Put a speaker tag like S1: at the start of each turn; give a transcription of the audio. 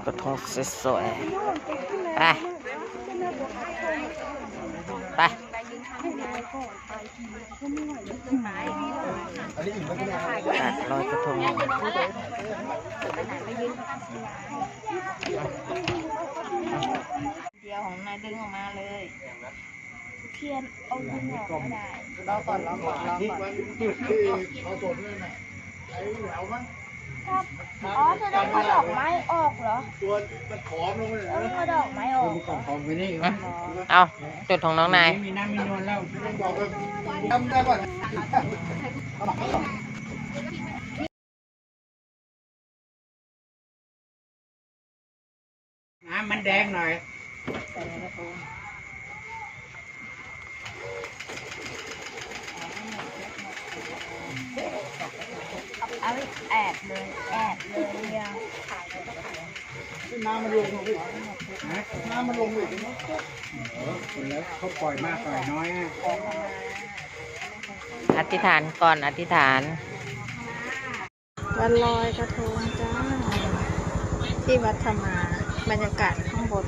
S1: กระทงสวยๆไปไปลอยกระทง
S2: เดียวของนายดึงออกมาเลยเทียนเอาดึงออกไม่ได้รอก่อนอ๋อจะได้เอาดอกไม้ออกเหรอตัวมันขอมลงเลยเอาดอกไม้ออก
S1: เอาจุดของน้องนาย
S3: มีน้ำมีนวลแล้วน้ำมันแดงหน่อย
S2: เอาแอบเลยเนี่ย
S3: น้ำมันลงเลยน้ำมันลงเลยคนแล้วเขาปล่อยมากปล่อยน้อย
S1: อธิษฐานก่อนอธิษฐาน
S2: วันลอยกระทงจ้าที่วัดธรรมาบรรยากาศข้างบน